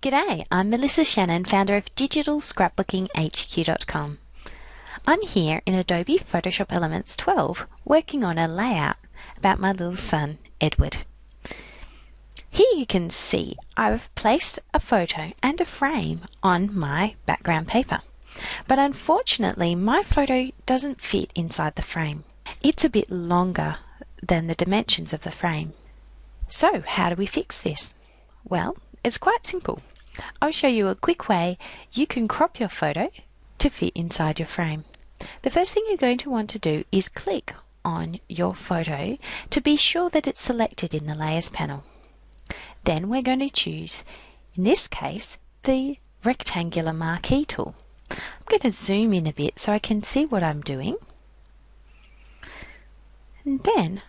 G'day, I'm Melissa Shannon, founder of DigitalScrapbookingHQ.com. I'm here in Adobe Photoshop Elements 12 working on a layout about my little son, Edward. Here you can see I've placed a photo and a frame on my background paper. But unfortunately, my photo doesn't fit inside the frame. It's a bit longer than the dimensions of the frame. So how do we fix this? Well, it's quite simple. I'll show you a quick way you can crop your photo to fit inside your frame. The first thing you're going to want to do is click on your photo to be sure that it's selected in the Layers panel. Then we're going to choose, in this case, the Rectangular Marquee tool. I'm going to zoom in a bit so I can see what I'm doing. And then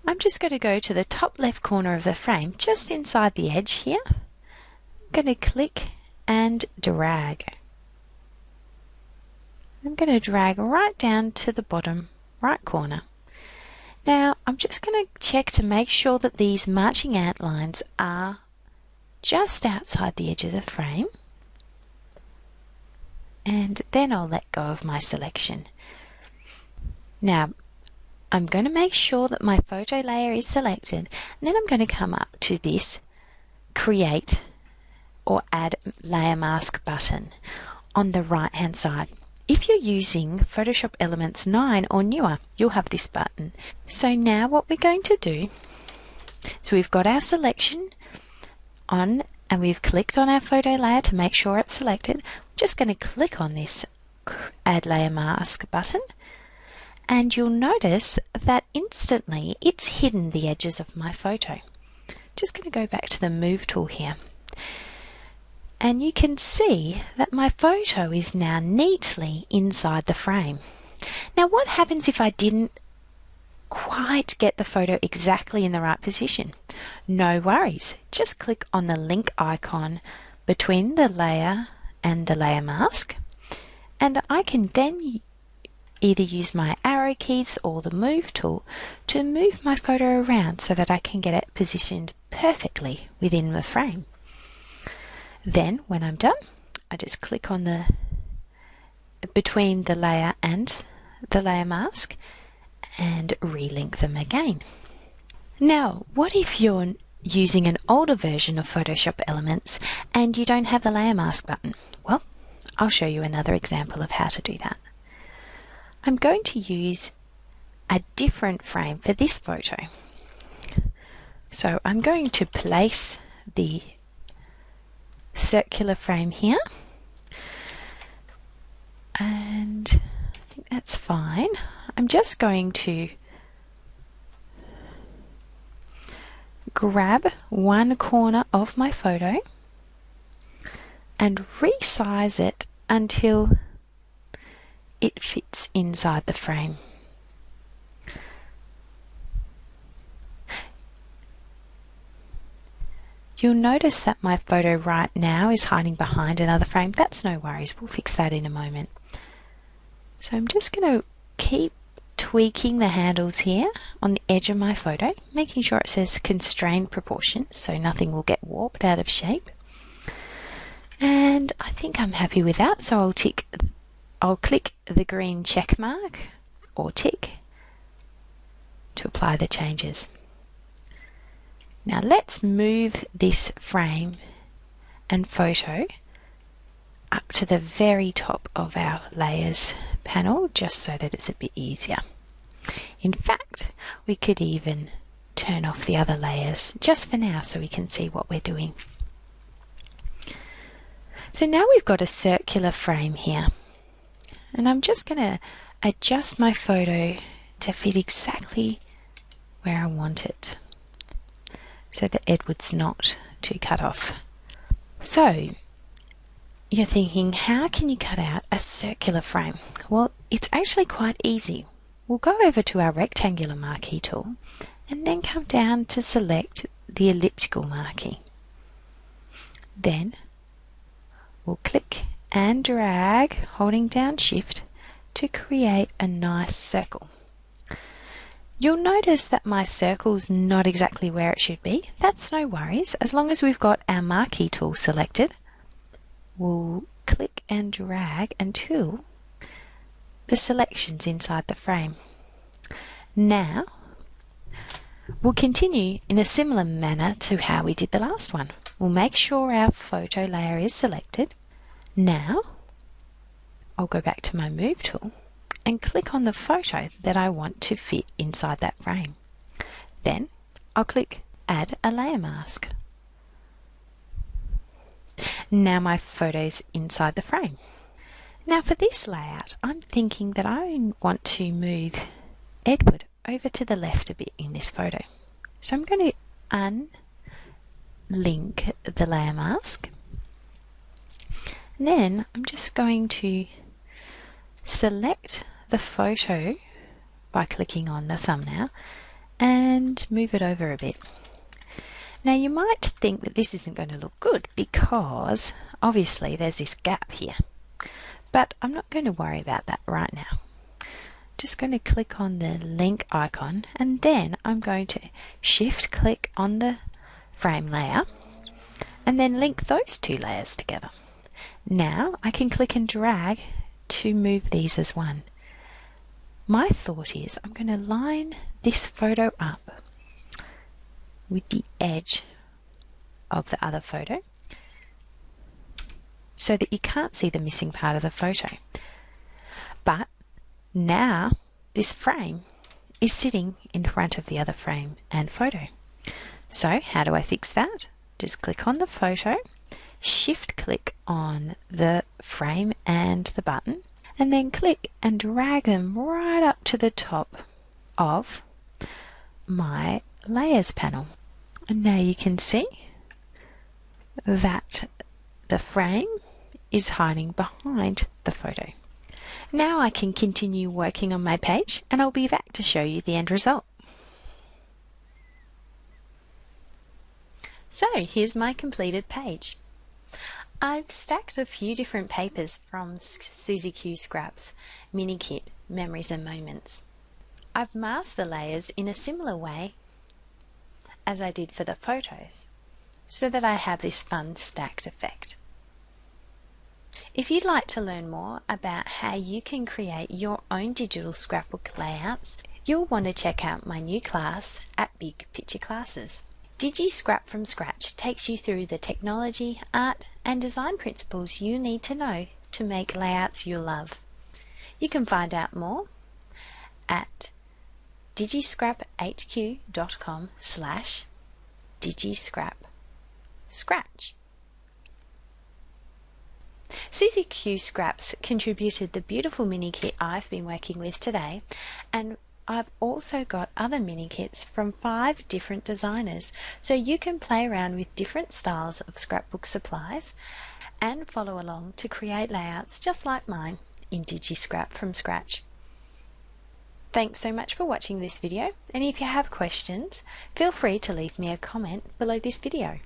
I'm just going to go to the top left corner of the frame, just inside the edge here. I'm going to click and drag. I'm going to drag right down to the bottom right corner. Now I'm just going to check to make sure that these marching ant lines are just outside the edge of the frame, and then I'll let go of my selection. Now I'm going to make sure that my photo layer is selected, and then I'm going to come up to this Create or Add Layer Mask button on the right hand side. If you're using Photoshop Elements 9 or newer, you'll have this button. So now what we're going to do, so we've got our selection on and we've clicked on our photo layer to make sure it's selected. We're just going to click on this Add Layer Mask button, and you'll notice that instantly it's hidden the edges of my photo. Just going to go back to the Move tool here. And you can see that my photo is now neatly inside the frame. Now what happens if I didn't quite get the photo exactly in the right position? No worries, just click on the link icon between the layer and the layer mask, and I can then either use my arrow keys or the Move tool to move my photo around so that I can get it positioned perfectly within the frame. Then when I'm done, I just click on the between the layer and the layer mask and relink them again. Now, what if you're using an older version of Photoshop Elements and you don't have the layer mask button? Well, I'll show you another example of how to do that. I'm going to use a different frame for this photo. So I'm going to place the circular frame here, and I think that's fine. I'm just going to grab one corner of my photo and resize it until it fits inside the frame. You'll notice that my photo right now is hiding behind another frame. That's no worries, we'll fix that in a moment. So I'm just going to keep tweaking the handles here on the edge of my photo, making sure it says constrained proportion so nothing will get warped out of shape. And I think I'm happy with that, so I'll click the green check mark or tick to apply the changes. Now let's move this frame and photo up to the very top of our layers panel, just so that it's a bit easier. In fact, we could even turn off the other layers just for now so we can see what we're doing. So now we've got a circular frame here, and I'm just going to adjust my photo to fit exactly where I want it, so that Edward's not too cut off. So you're thinking, how can you cut out a circular frame? Well, it's actually quite easy. We'll go over to our Rectangular Marquee tool and then come down to select the Elliptical Marquee. Then we'll click and drag, holding down Shift, to create a nice circle. You'll notice that my circle's not exactly where it should be. That's no worries. As long as we've got our marquee tool selected, we'll click and drag until the selection's inside the frame. Now, we'll continue in a similar manner to how we did the last one. We'll make sure our photo layer is selected. Now, I'll go back to my Move tool and click on the photo that I want to fit inside that frame. Then, I'll click Add a Layer Mask. Now my photo's inside the frame. Now for this layout, I'm thinking that I want to move Edward over to the left a bit in this photo. So I'm going to unlink the layer mask. And then I'm just going to select the photo by clicking on the thumbnail and move it over a bit. Now you might think that this isn't going to look good because obviously there's this gap here, but I'm not going to worry about that right now. Just going to click on the link icon and then I'm going to shift click on the frame layer and then link those two layers together. Now I can click and drag to move these as one. My thought is I'm going to line this photo up with the edge of the other photo so that you can't see the missing part of the photo. But now this frame is sitting in front of the other frame and photo. So how do I fix that? Just click on the photo, shift click on the frame and the button, and then click and drag them right up to the top of my layers panel. And now you can see that the frame is hiding behind the photo. Now I can continue working on my page and I'll be back to show you the end result. So here's my completed page. I've stacked a few different papers from Suzy Q Scraps Mini Kit Memories and Moments. I've masked the layers in a similar way as I did for the photos so that I have this fun stacked effect. If you'd like to learn more about how you can create your own digital scrapbook layouts, you'll want to check out my new class at Big Picture Classes. Digi Scrap from Scratch takes you through the technology, art and design principles you need to know to make layouts you love. You can find out more at digiscrap.hq.com/digiscrapscratch. Suzy Q Scraps contributed the beautiful mini kit I've been working with today, and I've also got other mini kits from 5 different designers, so you can play around with different styles of scrapbook supplies and follow along to create layouts just like mine in DigiScrap from scratch. Thanks so much for watching this video, and if you have questions, feel free to leave me a comment below this video.